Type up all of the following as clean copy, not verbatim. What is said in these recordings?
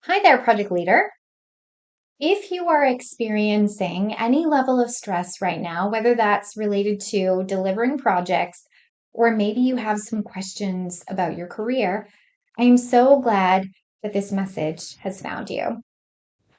Hi there, project leader. If you are experiencing any level of stress right now, whether that's related to delivering projects or maybe you have some questions about your career, I am so glad that this message has found you.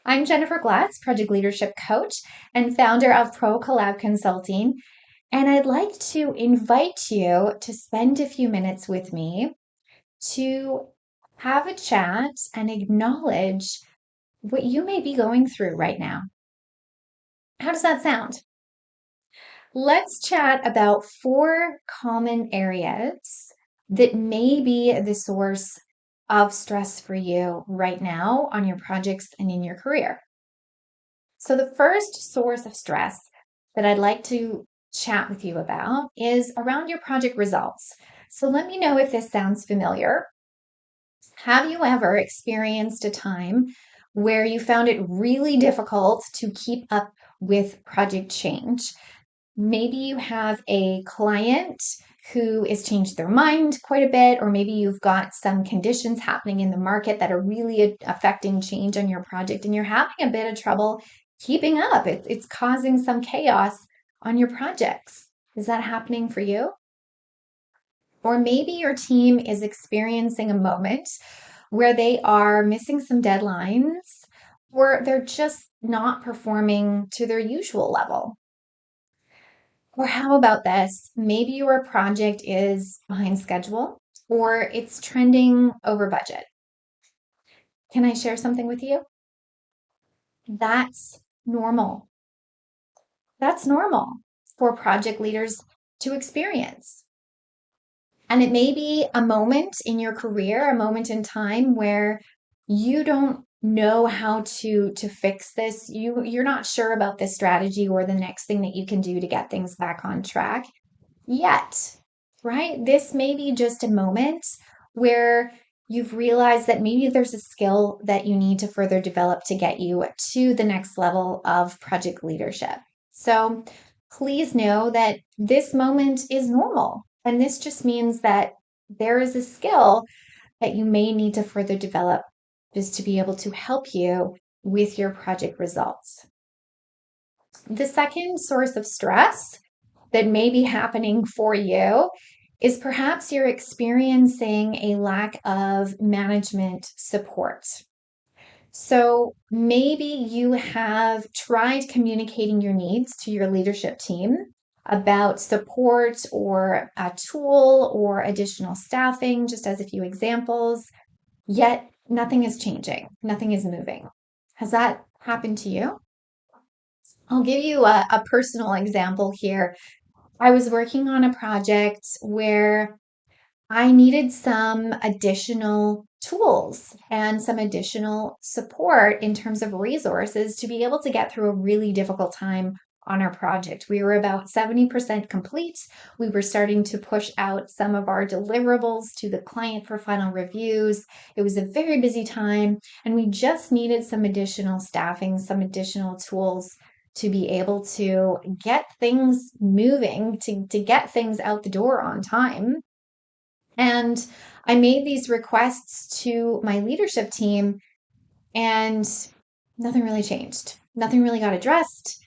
I'm Jennifer Glatz, project leadership coach and founder of proCollab Consulting, and I'd like to invite you to spend a few minutes with me to have a chat and acknowledge what you may be going through right now. How does that sound? Let's chat about four common areas that may be the source of stress for you right now on your projects and in your career. So, the first source of stress that I'd like to chat with you about is around your project results. So, let me know if this sounds familiar. Have you ever experienced a time where you found it really difficult to keep up with project change? Maybe you have a client who has changed their mind quite a bit, or maybe you've got some conditions happening in the market that are really affecting change on your project, and you're having a bit of trouble keeping up. It's causing some chaos on your projects. Is that happening for you? Or maybe your team is experiencing a moment where they are missing some deadlines or they're just not performing to their usual level. Or how about this? Maybe your project is behind schedule or it's trending over budget. Can I share something with you? That's normal. That's normal for project leaders to experience. And it may be a moment in your career, a moment in time where you don't know how to fix this. You're not sure about this strategy or the next thing that you can do to get things back on track yet, right? This may be just a moment where you've realized that maybe there's a skill that you need to further develop to get you to the next level of project leadership. So please know that this moment is normal. And this just means that there is a skill that you may need to further develop just to be able to help you with your project results. The second source of stress that may be happening for you is perhaps you're experiencing a lack of management support. So maybe you have tried communicating your needs to your leadership team about support or a tool or additional staffing, just as a few examples, yet nothing is changing, nothing is moving. Has that happened to you? I'll give you a personal example here. I was working on a project where I needed some additional tools and some additional support in terms of resources to be able to get through a really difficult time on our project. We were about 70% complete. We were starting to push out some of our deliverables to the client for final reviews. It was a very busy time, and we just needed some additional staffing, some additional tools to be able to get things moving, to get things out the door on time. And I made these requests to my leadership team, and nothing really changed. Nothing really got addressed.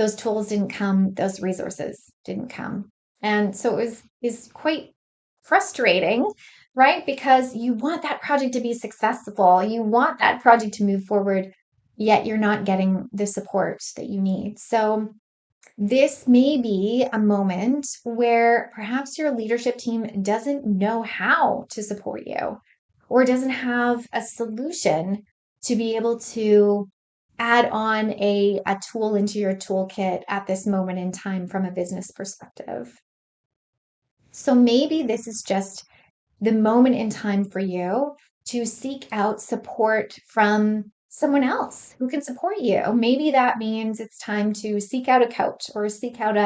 Those tools didn't come, those resources didn't come. And so is quite frustrating, right? Because you want that project to be successful. You want that project to move forward, yet you're not getting the support that you need. So this may be a moment where perhaps your leadership team doesn't know how to support you or doesn't have a solution to be able to add on a tool into your toolkit at this moment in time from a business perspective. So maybe this is just the moment in time for you to seek out support from someone else who can support you. Maybe that means it's time to seek out a coach or seek out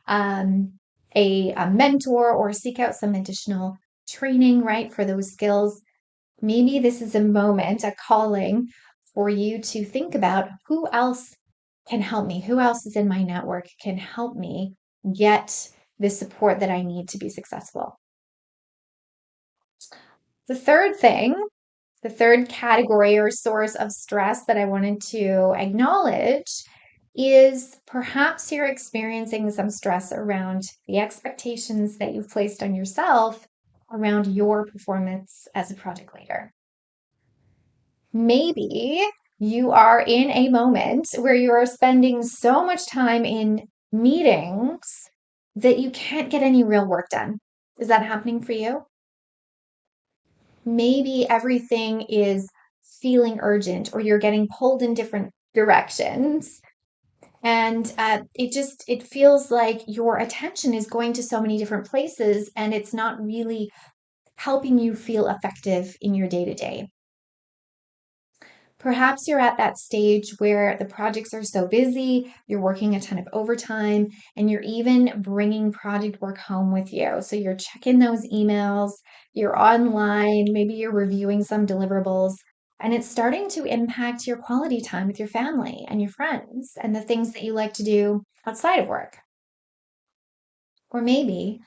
um, a mentor or seek out some additional training, right, for those skills. Maybe this is a moment, a calling for you to think about who else can help me, who else is in my network can help me get the support that I need to be successful. The third thing The third category or source of stress that I wanted to acknowledge is perhaps you're experiencing some stress around the expectations that you've placed on yourself around your performance as a project leader. Maybe you are in a moment where you are spending so much time in meetings that you can't get any real work done. Is that happening for you? Maybe everything is feeling urgent or you're getting pulled in different directions. And it feels like your attention is going to so many different places and it's not really helping you feel effective in your day to day. Perhaps you're at that stage where the projects are so busy, you're working a ton of overtime, and you're even bringing project work home with you. So you're checking those emails, you're online, maybe you're reviewing some deliverables, and it's starting to impact your quality time with your family and your friends and the things that you like to do outside of work. Or maybe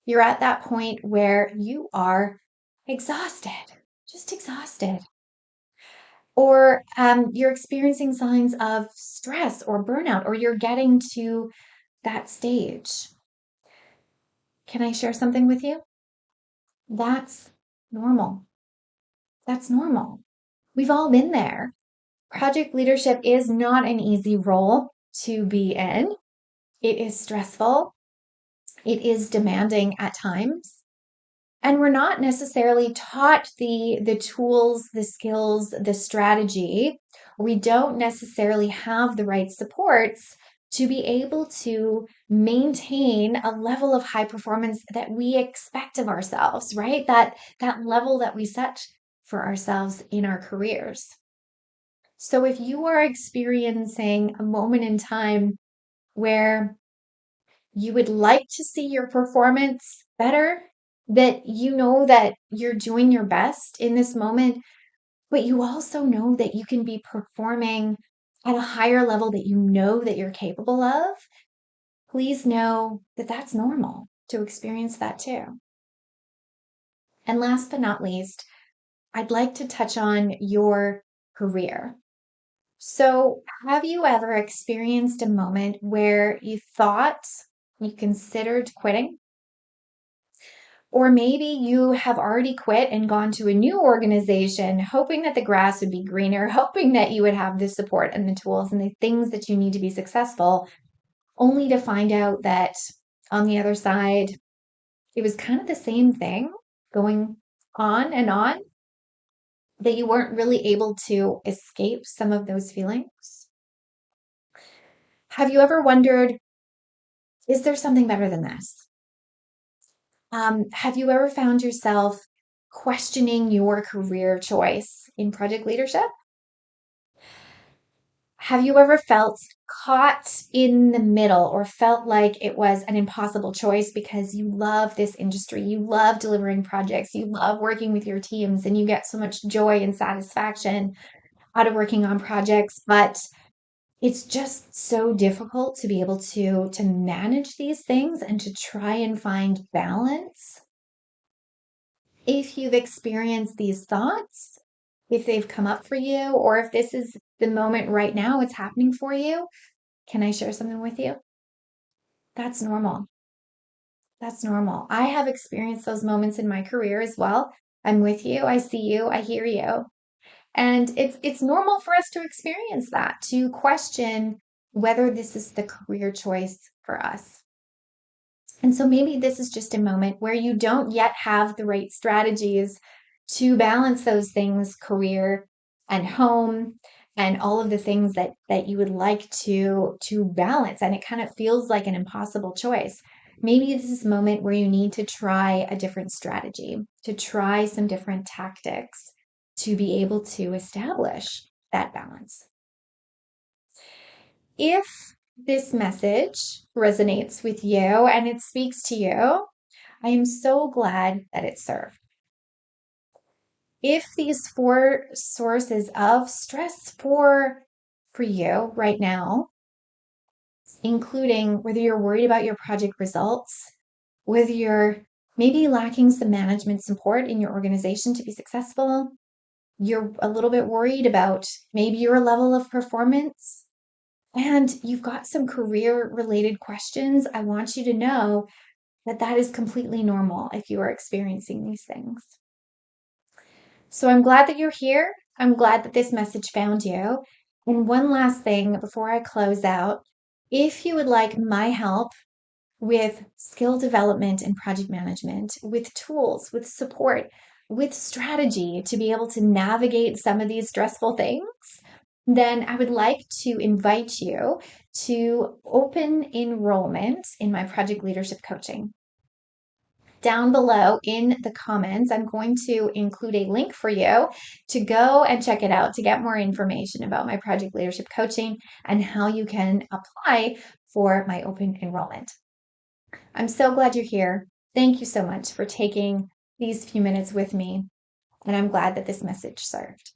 you're at that point where you are exhausted, just exhausted. Or you're experiencing signs of stress or burnout, or you're getting to that stage. Can I share something with you? That's normal. That's normal. We've all been there. Project leadership is not an easy role to be in. It is stressful. It is demanding at times. And we're not necessarily taught the tools, the skills, the strategy. We don't necessarily have the right supports to be able to maintain a level of high performance that we expect of ourselves, right? That level that we set for ourselves in our careers. So if you are experiencing a moment in time where you would like to see your performance better, that you know that you're doing your best in this moment, but you also know that you can be performing at a higher level that you know that you're capable of, please know that that's normal to experience that too. And last but not least, I'd like to touch on your career. So, have you ever experienced a moment where you considered quitting? Or maybe you have already quit and gone to a new organization, hoping that the grass would be greener, hoping that you would have the support and the tools and the things that you need to be successful, only to find out that on the other side, it was kind of the same thing going on, that you weren't really able to escape some of those feelings. Have you ever wondered, is there something better than this? Have you ever found yourself questioning your career choice in project leadership? Have you ever felt caught in the middle or felt like it was an impossible choice because you love this industry, you love delivering projects, you love working with your teams, and you get so much joy and satisfaction out of working on projects, but it's just so difficult to be able to manage these things and to try and find balance. If you've experienced these thoughts, if they've come up for you, or if this is the moment right now it's happening for you, can I share something with you? That's normal. That's normal. I have experienced those moments in my career as well. I'm with you. I see you. I hear you. And it's normal for us to experience that, to question whether this is the career choice for us. And so maybe this is just a moment where you don't yet have the right strategies to balance those things, career and home, and all of the things that you would like to balance. And it kind of feels like an impossible choice. Maybe this is a moment where you need to try a different strategy, to try some different tactics to be able to establish that balance. If this message resonates with you and it speaks to you, I am so glad that it served. If these 4 sources of stress for you right now, including whether you're worried about your project results, whether you're maybe lacking some management support in your organization to be successful, you're a little bit worried about maybe your level of performance, and you've got some career related questions, I want you to know that that is completely normal if you are experiencing these things. So I'm glad that you're here. I'm glad that this message found you. And one last thing before I close out, if you would like my help with skill development and project management, with tools, with support, with strategy to be able to navigate some of these stressful things, then I would like to invite you to open enrollment in my project leadership coaching. Down below in the comments, I'm going to include a link for you to go and check it out to get more information about my project leadership coaching and how you can apply for my open enrollment. I'm so glad you're here. Thank you so much for taking these few minutes with me, and I'm glad that this message served.